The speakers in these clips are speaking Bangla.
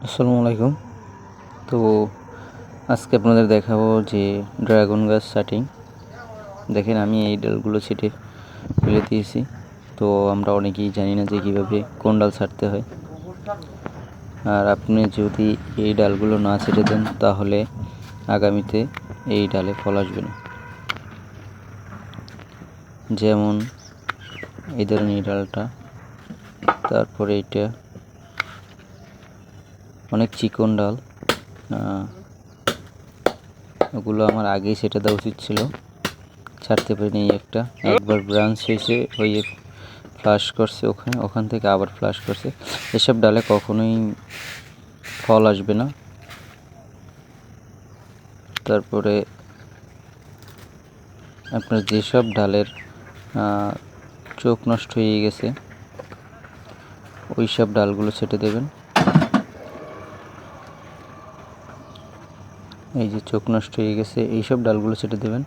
আসসালামু আলাইকুম। তো আজকে আপনাদের দেখাবো যে ড্রাগন গাছ সাটিং। দেখেন আমি এই ডালগুলো ছেটে ফেলে দিয়েছি। তো আমরা অনেকেই জানি না যে কীভাবে কোন ডাল ছাঁটতে হয়। আর আপনি যদি এই ডালগুলো না ছেটে দেন তাহলে আগামীতে এই ডালে ফল আসবে না। যেমন এই ধরেন এই ডালটা, তারপরে এইটা অনেক চিকন ডাল, ওগুলো আমার আগেই সেটা দেওয়া উচিত ছিল, ছাড়তে পারিনি। একবার ব্রাঞ্চ হয়েছে, ওই ফ্লাশ করছে, ওখান থেকে আবার ফ্লাশ করছে। এসব ডালে কখনোই ফল আসবে না। তারপরে আপনার যেসব ডালের চোখ নষ্ট হয়ে গেছে ওই সব ডালগুলো ছেটে দেবেন। এই যে চোখ নষ্ট হয়ে গেছে এইসব ডালগুলো ছেটে দেবেন,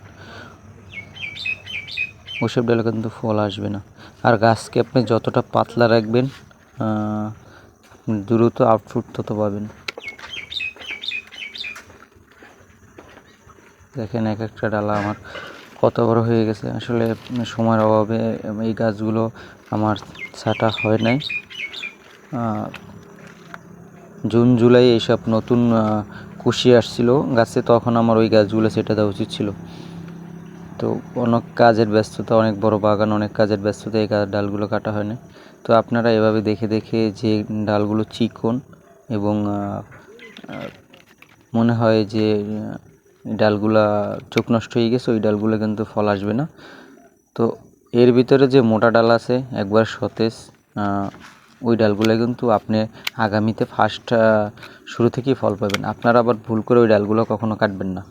ওইসব ডালে কিন্তু ফল আসবে না। আর গাছকে আপনি যতটা পাতলা রাখবেন দ্রুত আউটপুট তত পাবেন। দেখেন এক একটা ডালা আমার কত বড় হয়ে গেছে। আসলে সময়ের অভাবে এই গাছগুলো আমার ছাঁটা হয় নাই। জুন জুলাই এইসব নতুন কুশি আসছিল গাছে, তখন আমার ওই গাছগুলো ছেটে দেওয়া উচিত ছিল। তো অনেক কাজের ব্যস্ততা, অনেক বড় বাগান, অনেক কাজের ব্যস্ততা, এই ডালগুলো কাটা হয় না। তো আপনারা এভাবে দেখে দেখে যে ডালগুলো চিকন এবং মনে হয় যে ডালগুলা চোখ নষ্ট হয়ে গেছে, ওই ডালগুলো কিন্তু ফল আসবে না। তো এর ভিতরে যে মোটা ডাল আছে একবার সতেজ, ওই ডালগুলো কিন্তু আপনি আগামীতে শুরু থেকেই ফল পাবেন। আপনারা আবার ভুল করে ওই ডালগুলো কখনো কাটবেন না।